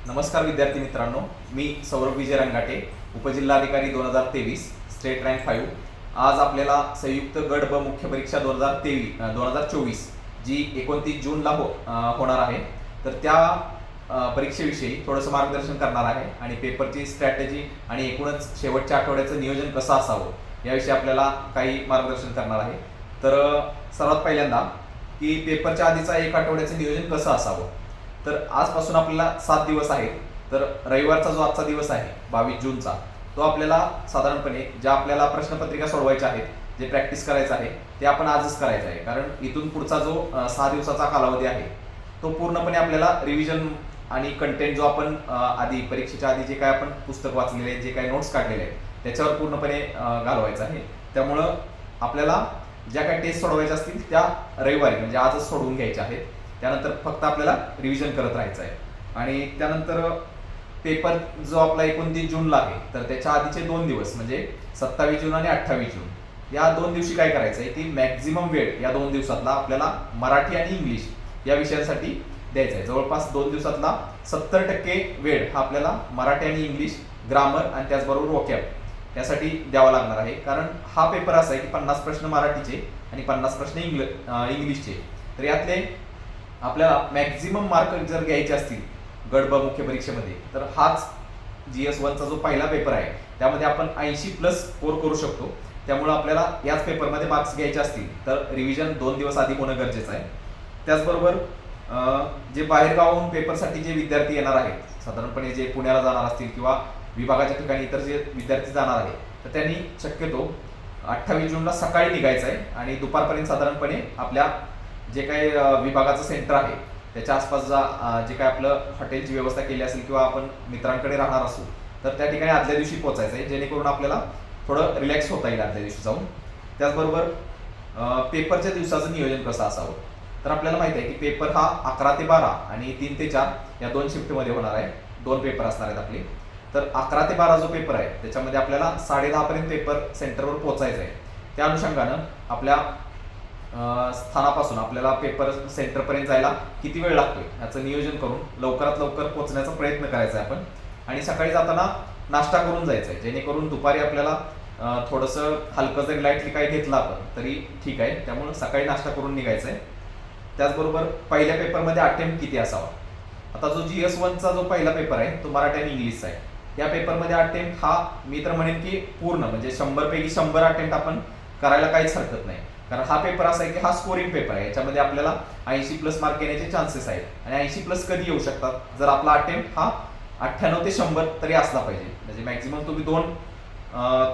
नमस्कार विद्यार्थी मित्रांनो, मी सौरभ विजय रंगाटे, उपजिल्हाधिकारी 2023 स्टेट रँक 5। आज आपल्याला संयुक्त गट ब मुख्य परीक्षा 2024 जी 29 जूनला होणार आहे, तर त्या परीक्षेविषयी थोडंसं मार्गदर्शन करणार आहे आणि पेपरची स्ट्रॅटेजी आणि एकूणच शेवटच्या आठवड्याचं नियोजन कसं असावं याविषयी आपल्याला काही मार्गदर्शन करणार आहे। तर सर्वात पहिल्यांदा की पेपरच्या आधीचा एक आठवड्याचं नियोजन कसं असावं, तर आजपासून आपल्याला 7 दिवस आहेत। तर रविवारचा जो आजचा दिवस आहे 22 जूनचा, तो आपल्याला साधारणपणे ज्या आपल्याला प्रश्नपत्रिका सोडवायच्या आहेत, जे प्रॅक्टिस करायचं आहे ते आपण आजच करायचं आहे, कारण इथून पुढचा जो 6 दिवसाचा कालावधी आहे तो पूर्णपणे आपल्याला रिव्हिजन आणि कंटेंट जो आपण आधी परीक्षेच्या आधी जे काय आपण पुस्तक वाचलेले आहेत, जे काही नोट्स काढलेले आहेत त्याच्यावर पूर्णपणे घालवायचं आहे। त्यामुळं आपल्याला ज्या काही टेस्ट सोडवायच्या असतील त्या रविवारी म्हणजे आजच सोडवून घ्यायच्या आहेत। त्यानंतर फक्त आपल्याला रिव्हिजन करत राहायचं आहे। आणि त्यानंतर पेपर जो आपला 29 जूनला आहे, तर त्याच्या आधीचे 2 दिवस म्हणजे 27 जून आणि 28 जून या 2 दिवशी काय करायचं आहे की मॅक्झिमम वेळ या 2 दिवसातला आपल्याला मराठी आणि इंग्लिश या विषयांसाठी द्यायचा आहे। जवळपास 2 दिवसातला 70% वेळ हा आपल्याला मराठी आणि इंग्लिश, ग्रामर आणि त्याचबरोबर वोकॅब यासाठी द्यावा लागणार आहे। कारण हा पेपर असा आहे की 50 प्रश्न मराठीचे आणि 50 प्रश्न इंग्लिशचे। तर यातले आपल्याला मॅक्झिमम मार्क जर घ्यायचे असतील गट ब मुख्य परीक्षेमध्ये, तर हाच GS1चा जो पहिला पेपर आहे त्यामध्ये आपण 80+ स्कोर करू शकतो। त्यामुळे आपल्याला याच पेपरमध्ये मार्क्स घ्यायचे असतील तर रिव्हिजन 2 दिवस आधी होणं गरजेचं आहे। त्याचबरोबर जे बाहेरगावाहून पेपरसाठी जे विद्यार्थी येणार आहेत, साधारणपणे जे पुण्याला जाणार असतील किंवा विभागाच्या ठिकाणी इतर जे विद्यार्थी जाणार आहेत, तर त्यांनी शक्यतो 28 जूनला सकाळी निघायचं आहे आणि दुपारपर्यंत साधारणपणे आपल्या जे काही विभागाचं सेंटर आहे त्याच्या आसपास जे काय आपलं हॉटेलची व्यवस्था केली असेल किंवा आपण मित्रांकडे राहणार असू तर त्या ठिकाणी आदल्या दिवशी पोहोचायचं आहे, जेणेकरून आपल्याला थोडं रिलॅक्स होता येईल आदल्या दिवशी जाऊन। त्याचबरोबर पेपरच्या दिवसाचं नियोजन कसं असावं, तर आपल्याला माहिती आहे की पेपर हा 11 ते 12 आणि 3 ते 4 या 2 शिफ्टमध्ये होणार आहे। 2 पेपर असणार आहेत आपले। तर 11 ते 12 जो पेपर आहे त्याच्यामध्ये आपल्याला 10:30 पर्यंत पेपर सेंटरवर पोहोचायचं आहे। त्या अनुषंगानं आपल्या स्थानापासून आपल्याला पेपर सेंटरपर्यंत जायला किती वेळ लागतोय याचं नियोजन करून लवकरात लवकर पोहोचण्याचा प्रयत्न करायचा आहे आपण। आणि सकाळी जाताना नाश्ता करून जायचं आहे, जेणेकरून दुपारी आपल्याला थोडंसं हलकं जरी लाईटली काही घेतलं आपण तरी ठीक आहे। त्यामुळे सकाळी नाश्ता करून निघायचं आहे। त्याचबरोबर पहिल्या पेपरमध्ये अटेम्प्ट किती असावा, आता जो GS1चा जो पहिला पेपर आहे तो मराठी आणि इंग्लिशचा आहे। या पेपरमध्ये अटेम्प्ट हा मी तर म्हणेन की पूर्ण म्हणजे 100 पैकी 100 अटेम्प्ट आपण करायला काहीच हरकत नाही, कारण हा पेपर असा आहे की हा स्कोरिंग पेपर आहे। याच्यामध्ये आपल्याला 80+ मार्क येण्याचे चान्सेस आहेत आणि 80+ कधी येऊ शकतात, जर आपला अटेम्प्ट हा 98 ते 100 तरी असला पाहिजे। म्हणजे मॅक्झिमम तुम्ही 2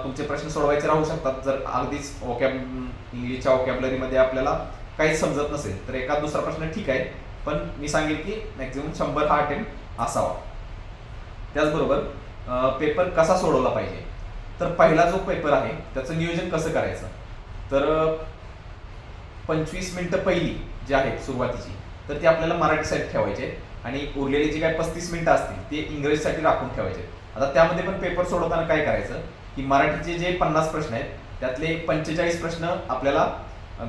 तुमचे प्रश्न सोडवायचे राहू शकतात। जर अगदीच इंग्लिशच्या वोकॅबलरीमध्ये आपल्याला काहीच समजत नसेल तर एखाद दुसरा प्रश्न ठीक आहे, पण मी सांगेल की मॅक्झिमम 100 हा अटेम्प्ट असावा। त्याचबरोबर पेपर कसा सोडवला पाहिजे, तर पहिला जो पेपर आहे त्याचं नियोजन कसं करायचं, तर 25 मिनिटं पहिली जी आहेत सुरुवातीची तर ती आपल्याला मराठीसाठी ठेवायचे आणि उरलेली जी काय 35 मिनिटं असतील ते इंग्रजीसाठी राखून ठेवायचे। आता त्यामध्ये पण पेपर सोडवताना काय करायचं की मराठीचे जे 50 प्रश्न आहेत त्यातले 45 प्रश्न आपल्याला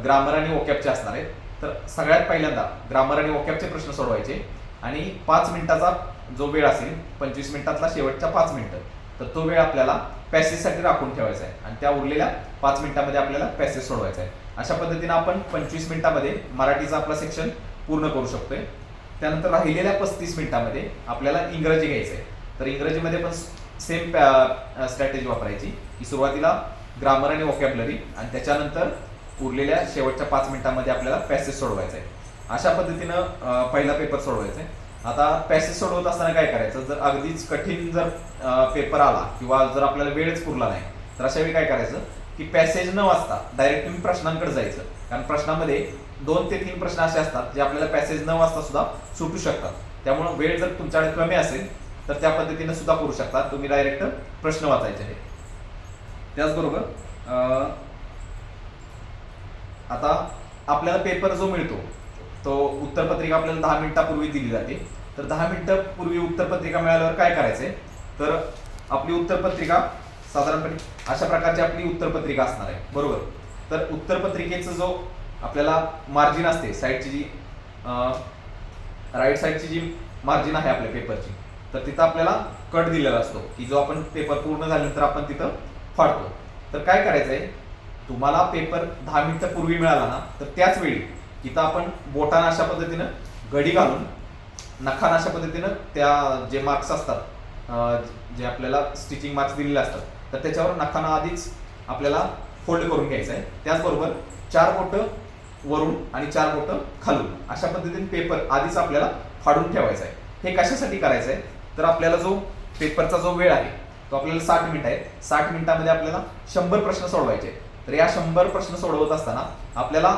ग्रामर आणि वोकॅबचे असणार आहेत। तर सगळ्यात पहिल्यांदा ग्रामर आणि वोकॅबचे प्रश्न सोडवायचे आणि 5 मिनिटाचा जो वेळ असेल, 25 मिनिटातला शेवटच्या 5 मिनिटं, तर तो वेळ आपल्याला पॅसेजसाठी राखून ठेवायचा आहे आणि त्या उरलेल्या 5 मिनिटांमध्ये आपल्याला पॅसेज सोडवायचा आहे। अशा पद्धतीने आपण 25 मिनिटांमध्ये मराठीचा आपला सेक्शन पूर्ण करू शकतोय। त्यानंतर राहिलेल्या 35 मिनिटांमध्ये आपल्याला इंग्रजी घ्यायचं आहे। तर इंग्रजीमध्ये पण सेम स्ट्रॅटेजी वापरायची की सुरुवातीला ग्रामर आणि वोकॅबलरी आणि त्याच्यानंतर उरलेल्या शेवटच्या 5 मिनिटांमध्ये आपल्याला पॅसेज सोडवायचा आहे। अशा पद्धतीनं पहिला पेपर सोडवायचा आहे। आता पॅसेज सोडवत असताना काय करायचं, जर अगदीच कठीण जर पेपर आला किंवा जर आपल्याला वेळच पुरला नाही तर अशा वेळी काय करायचं की पॅसेज न वाचता डायरेक्ट तुम्ही प्रश्नांकडे जायचं, कारण प्रश्नामध्ये 2 ते 3 प्रश्न असे असतात जे आपल्याला पॅसेज न वाचता सुद्धा सुटू शकतात। त्यामुळे वेळ जर तुमच्याकडे कमी असेल तर त्या पद्धतीने सुद्धा करू शकता, तुम्ही डायरेक्ट प्रश्न वाचायचे आहेत। त्याचबरोबर आता आपल्याला पेपर जो मिळतो तो उत्तरपत्रिका आपल्याला 10 मिनिटापूर्वी दिली जाते। तर 10 मिनिटापूर्वी उत्तरपत्रिका मिळाल्यावर काय करायचंय, तर आपली उत्तरपत्रिका साधारणपणे अशा प्रकारची आपली उत्तरपत्रिका असणार आहे, बरोबर। तर उत्तरपत्रिकेचा जो आपल्याला मार्जिन असते साईडची जी राईट साईडची जी मार्जिन आहे आपल्या पेपरची, तर तिथं आपल्याला कट दिलेला असतो की जो आपण पेपर पूर्ण झाल्यानंतर आपण तिथं फाडतो. तर काय करायचं आहे, तुम्हाला पेपर 10 मिनिटं पूर्वी मिळाला ना, तर त्याच वेळी तिथं आपण बोटानं अशा पद्धतीनं घडी घालून नखानं अशा पद्धतीनं त्या जे मार्क्स असतात, जे आपल्याला स्टिचिंग मार्क्स दिलेले असतात, तर त्याच्यावर नखानं आधीच आपल्याला फोल्ड करून घ्यायचं आहे. त्याचबरोबर 4 बोटं वरून आणि 4 बोटं खालून अशा पद्धतीने पेपर आधीच आपल्याला फाडून ठेवायचा आहे. हे कशासाठी करायचं आहे, तर आपल्याला जो पेपरचा जो वेळ आहे तो आपल्याला 60 मिनिट आहे. 60 मिनिटामध्ये आपल्याला 100 प्रश्न सोडवायचे. तर या 100 प्रश्न सोडवत असताना आपल्याला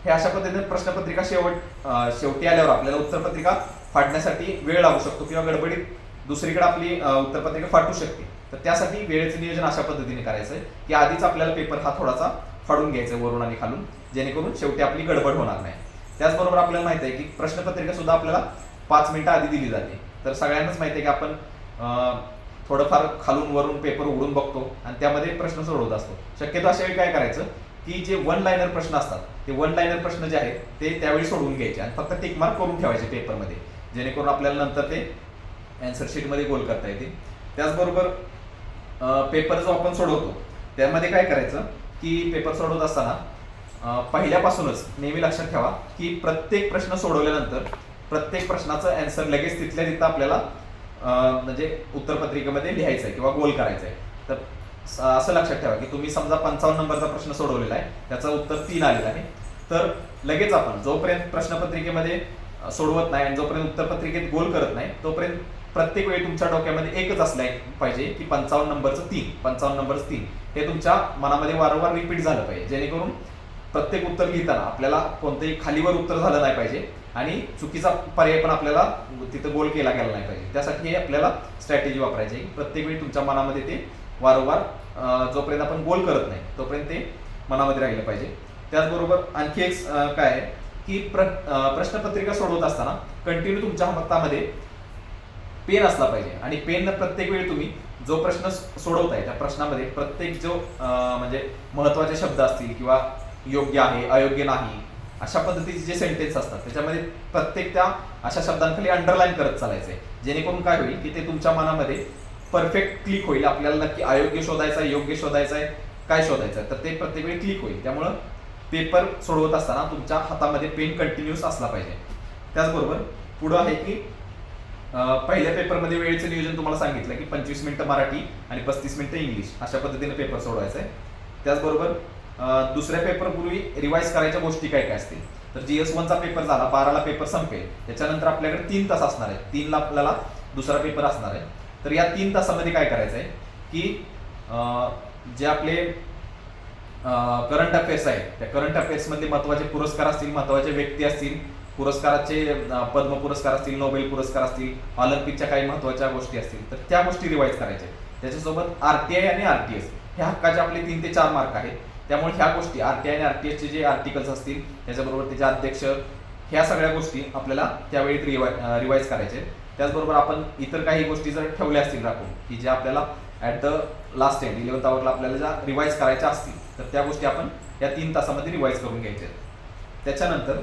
हे अशा पद्धतीने प्रश्नपत्रिका शेवटी आल्यावर आपल्याला उत्तरपत्रिका फाडण्यासाठी वेळ लागू शकतो किंवा गडबडीत दुसरीकडे आपली उत्तरपत्रिका फाटू शकते. तर त्यासाठी वेळेचं नियोजन अशा पद्धतीने करायचं आहे की आधीच आपल्याला पेपर हा थोडासा फाडून घ्यायचा वरून आणि खालून, जेणेकरून शेवटी आपली गडबड होणार नाही. त्याचबरोबर आपल्याला माहिती आहे की प्रश्नपत्रिका सुद्धा आपल्याला 5 मिनिटं आधी दिली जाते. तर सगळ्यांनाच माहिती आहे की आपण थोडंफार खालून वरून पेपर उघडून बघतो आणि त्यामध्ये प्रश्न सोडवत असतो. शक्यतो अशा वेळी काय करायचं की जे 1 लाइनर प्रश्न असतात ते 1 लाइनर प्रश्न जे आहेत ते त्यावेळी सोडवून घ्यायचे आणि फक्त टिक मार्क करून ठेवायचे पेपरमध्ये, जेणेकरून आपल्याला नंतर ते अँसर शीटमध्ये गोल करता येते. त्याचबरोबर पेपर जो आपण सोडवतो त्यामध्ये काय करायचं की पेपर सोडवत असताना पहिल्यापासूनच नेहमी लक्षात ठेवा की प्रत्येक प्रश्न सोडवल्यानंतर प्रत्येक प्रश्नाचं अँसर लगेच तिथल्या तिथं आपल्याला म्हणजे उत्तरपत्रिकेमध्ये लिहायचं आहे किंवा गोल करायचं आहे. तर असं लक्षात ठेवा की तुम्ही समजा 55 नंबरचा प्रश्न सोडवलेला आहे, त्याचं उत्तर 3 आलेलं आहे, तर लगेच आपण जोपर्यंत प्रश्नपत्रिकेमध्ये सोडवत नाही आणि जोपर्यंत उत्तरपत्रिकेत गोल करत नाही तोपर्यंत प्रत्येक वेळी तुमच्या डोक्यामध्ये एकच असलं पाहिजे की 55 नंबरचं 3, 55 नंबरचं 3 हे तुमच्या मनामध्ये वारंवार रिपीट झालं पाहिजे, जेणेकरून प्रत्येक उत्तर लिहिताना आपल्याला कोणतंही खालीवर उत्तर झालं नाही पाहिजे आणि चुकीचा पर्याय पण आपल्याला तिथं गोल केला गेला नाही पाहिजे. त्यासाठी हे आपल्याला स्ट्रॅटेजी वापरायची आहे. प्रत्येक वेळी तुमच्या मनामध्ये ते वारंवार जोपर्यंत आपण गोल करत नाही तोपर्यंत ते मनामध्ये राहिलं पाहिजे. त्याचबरोबर आणखी एक काय आहे की प्रश्नपत्रिका सोडवत असताना कंटिन्यू तुमच्या हातामध्ये पेन असला पाहिजे आणि पेन प्रत्येक वेळी तुम्ही जो प्रश्न सोडवताय त्या प्रश्नामध्ये प्रत्येक जो म्हणजे महत्वाचे शब्द असतील किंवा योग्य आहे अयोग्य नाही अशा पद्धतीचे जे सेंटेन्स असतात त्याच्यामध्ये प्रत्येक त्या अशा शब्दांखाली अंडरलाईन करत चालायचंय, जेणेकरून काय होईल की ते तुमच्या मनामध्ये परफेक्ट क्लिक होईल. आपल्याला नक्की अयोग्य शोधायचं आहे, योग्य शोधायचं आहे, काय शोधायचं आहे, तर ते प्रत्येक वेळी क्लिक होईल. त्यामुळं पेपर सोडवत असताना तुमच्या हातामध्ये पेन कंटिन्यूस असला पाहिजे. त्याचबरोबर पुढं आहे की पहिल्या पेपरमध्ये वेळेचं नियोजन तुम्हाला सांगितलं की 25 मिनिटं मराठी आणि 35 मिनिटं इंग्लिश अशा पद्धतीने पेपर सोडवायचा आहे. त्याचबरोबर दुसऱ्या पेपरपूर्वी रिवाईज करायच्या गोष्टी काय काय असतील, तर GS1चा पेपर झाला, 12ला पेपर संपेल, त्याच्यानंतर आपल्याकडे 3 तास असणार आहे, 3ला आपल्याला दुसरा पेपर असणार आहे. तर या 3 तासामध्ये काय करायचं आहे की जे आपले करंट अफेअर्स आहेत त्या करंट अफेअर्समधले महत्त्वाचे पुरस्कार असतील, महत्त्वाचे व्यक्ती असतील, पुरस्काराचे पद्म पुरस्कार असतील, नोबेल पुरस्कार असतील, ऑलिम्पिकच्या काही महत्त्वाच्या गोष्टी असतील, तर त्या गोष्टी रिवाईज करायच्या. त्याच्यासोबत RTI आणि RTS हे हक्काचे आपले 3 ते 4 मार्क आहेत. त्यामुळे ह्या गोष्टी RTI आणि RTSचे जे आर्टिकल्स असतील त्याच्याबरोबर त्याचे अध्यक्ष ह्या सगळ्या गोष्टी आपल्याला त्यावेळी रिवाईज करायचे. त्याचबरोबर आपण इतर काही गोष्टी जर ठेवल्या असतील राखून की ज्या आपल्याला at the last end 11th आवरला आपल्याला ज्या रिवाईज करायच्या असतील तर त्या गोष्टी आपण या 3 तासामध्ये रिवाईज करून घ्यायचे. त्याच्यानंतर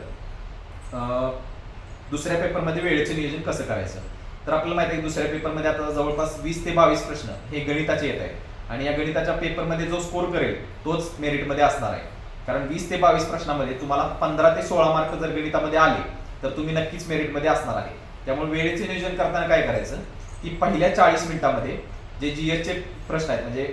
दुसऱ्या पेपरमध्ये वेळेचे नियोजन कसं करायचं, तर आपल्याला माहिती आहे की दुसऱ्या पेपरमध्ये आता जवळपास 20 ते 22 प्रश्न हे गणिताचे येत आहेत आणि या गणिताच्या पेपरमध्ये जो स्कोर करेल तोच मेरिटमध्ये असणार आहे. कारण 20 ते 22 प्रश्नामध्ये तुम्हाला 15 ते 16 मार्क जर गणितामध्ये आले तर तुम्ही नक्कीच मेरिटमध्ये असणार आहे. त्यामुळे वेळेचे नियोजन करताना काय करायचं की पहिल्या 40 मिनिटांमध्ये जे GSचे प्रश्न आहेत म्हणजे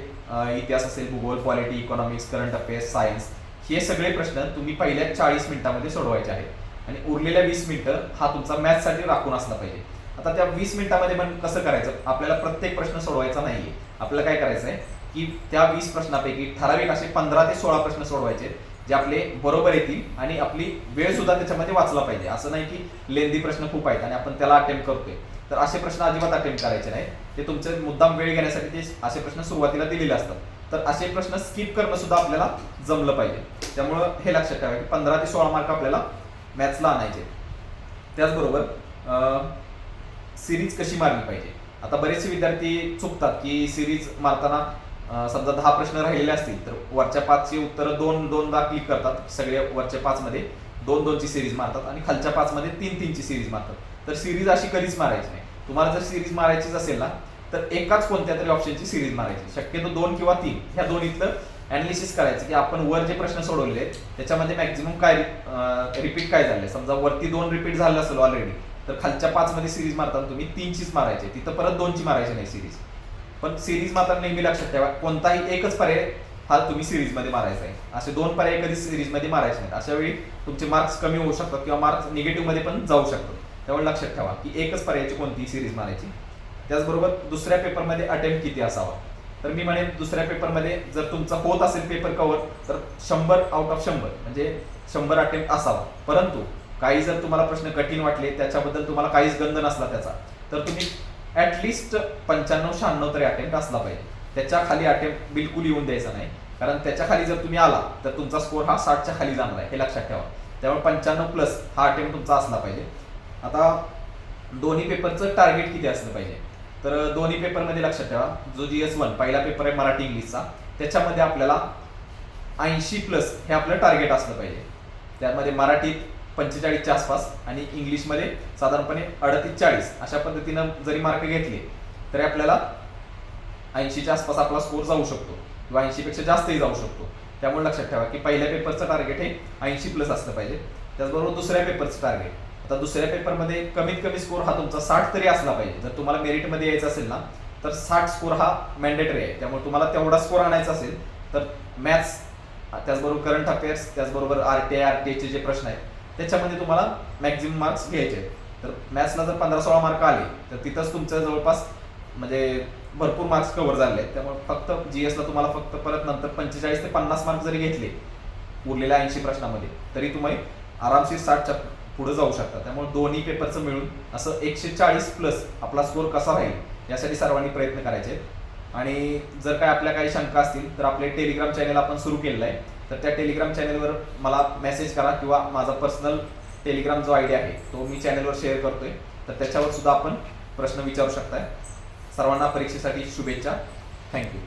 इतिहास असेल, भूगोल, polity, economics, current affairs, science हे सगळे प्रश्न तुम्ही पहिल्या 40 मिनिटांमध्ये सोडवायचे आहेत आणि उरलेल्या 20 मिनिटं हा तुमचा मॅथ्ससाठी राखून असला पाहिजे. आता त्या 20 मिनिटांमध्ये पण कसं करायचं, आपल्याला प्रत्येक प्रश्न सोडवायचा नाहीये. आपल्याला काय करायचं आहे की त्या 20 प्रश्नापैकी ठराविक असे 15 ते 16 प्रश्न सोडवायचे जे आपले बरोबर येतील आणि आपली वेळ सुद्धा त्याच्यामध्ये वाचला पाहिजे. असं नाही की लेंदी प्रश्न खूप आहेत आणि आपण त्याला अटेम्प्ट करतोय, तर असे प्रश्न अजिबात अटेम्प्ट करायचे नाही. ते तुमचे मुद्दाम वेळ घेण्यासाठी ते असे प्रश्न सुरुवातीला दिलेले असतात, तर असे प्रश्न स्किप करणं सुद्धा आपल्याला जमलं पाहिजे. त्यामुळं हे लक्षात ठेवा की 15 ते 16 मार्क आपल्याला मॅथ्सला आणायचे. त्याचबरोबर सिरीज कशी मारली पाहिजे. आता बरेचसे विद्यार्थी चुकतात की सिरीज मारताना समजा 10 प्रश्न राहिलेले असतील तर वरच्या 5ची उत्तरं 2-2दा क्लिक करतात, सगळे वरच्या 5 मध्ये 2-2ची सिरीज मारतात आणि खालच्या 5 मध्ये 3-3ची सिरीज मारतात. तर सिरीज अशी कधीच मारायची नाही. तुम्हाला जर सिरीज मारायचीच असेल ना तर एकाच कोणत्या तरी ऑप्शनची सिरीज मारायची, शक्यतो 2 किंवा 3 ह्या दोन्हीतलं अनालिसिस करायचं की आपण वर जे प्रश्न सोडवलेले आहेत त्याच्यामध्ये मॅक्झिमम काय रिपीट काय झाले. समजा वरती 2 रिपीट झालं असेल ऑलरेडी तर खालच्या 5 मध्ये सिरीज मारताना तुम्ही 3चीच मारायची, तिथं परत 2ची मारायची नाही सिरीज. पण सिरीज मारताना नेहमी लक्षात ठेवा कोणताही एकच पर्याय हा तुम्ही सिरीजमध्ये मारायचा आहे, असे 2 पर्याय कधी सिरीजमध्ये मारायचे नाहीत. अशा वेळी तुमचे मार्क्स कमी होऊ शकतात किंवा मार्क्स निगेटिव्ह मध्ये पण जाऊ शकतात. त्यामुळे लक्षात ठेवा की एकच पर्यायाची कोणतीही सिरीज मारायची. त्याचबरोबर दुसऱ्या पेपरमध्ये अटेम्प्ट किती असावा, तर मी म्हणेन दुसऱ्या पेपरमध्ये जर तुमचा होत असेल पेपर कव्हर तर 100 आउट ऑफ 100 म्हणजे 100 अटेम्प्ट असावा. परंतु काही जर तुम्हाला प्रश्न कठीण वाटले, त्याच्याबद्दल तुम्हाला काहीच गंध नसला त्याचा, तर तुम्ही ऍटलिस्ट 95-96 तरी अटेम्प्ट असला पाहिजे. त्याच्या खाली अटेम्प्ट बिलकुल येऊन द्यायचा नाही, कारण त्याच्या खाली जर तुम्ही आला तर तुमचा स्कोर हा 60च्या खाली जाणार आहे, हे लक्षात ठेवा. त्यामुळे 95+ हा अटेम्प्ट तुमचा असला पाहिजे. आता दोन्ही पेपरचं टार्गेट किती असलं पाहिजे, तर दोन्ही पेपरमध्ये लक्षात ठेवा जो GS1 पहिला पेपर आहे मराठी इंग्लिशचा त्याच्यामध्ये आपल्याला 80+ हे आपलं टार्गेट असलं पाहिजे. त्यामध्ये मराठीत 45च्या आसपास आणि इंग्लिशमध्ये साधारणपणे 38-40 अशा पद्धतीनं जरी मार्क घेतले तरी आपल्याला 80च्या आसपास आपला स्कोर जाऊ शकतो किंवा 80 पेक्षा जास्तही जाऊ शकतो. त्यामुळे लक्षात ठेवा की पहिल्या पेपरचं टार्गेट हे 80+ असलं पाहिजे. त्याचबरोबर दुसऱ्या पेपरचं टार्गेट, आता दुसऱ्या पेपरमध्ये कमीत कमी स्कोर हा तुमचा 60 तरी असला पाहिजे. जर तुम्हाला मेरिटमध्ये यायचं असेल ना तर 60 स्कोर हा मॅन्डेटरी आहे. त्यामुळे तुम्हाला तेवढा स्कोर आणायचा असेल तर मॅथ्स, त्याचबरोबर करंट अफेअर्स, त्याचबरोबर RTA चे जे प्रश्न आहेत त्याच्यामध्ये तुम्हाला मॅक्झिमम मार्क्स घ्यायचे आहेत. तर मॅथ्सला जर 15-16 मार्क आले तर तिथंच तुमचं जवळपास म्हणजे भरपूर मार्क्स कव्हर झाले आहेत. त्यामुळे फक्त GSला तुम्हाला फक्त परत नंतर 45 ते 50 मार्क जरी घेतले उरलेल्या 80 प्रश्नामध्ये तरी तुम्ही आरामशीर 60च्या पुढे जाऊ शकता. त्यामुळे दोन्ही पेपरचं मिळून असं 140+ आपला स्कोर कसा राहील यासाठी सर्वांनी प्रयत्न करायचे. आणि जर काय आपल्या काही शंका असतील तर आपले टेलिग्राम चॅनल आपण सुरू केलेलं आहे, तर त्या टेलिग्राम चॅनलवर मला मेसेज करा किंवा माझा पर्सनल टेलिग्राम जो ID आहे तो मी चॅनलवर शेअर करतोय, तर त्याच्यावर सुद्धा आपण प्रश्न विचारू शकताय. सर्वांना परीक्षेसाठी शुभेच्छा. थँक्यू.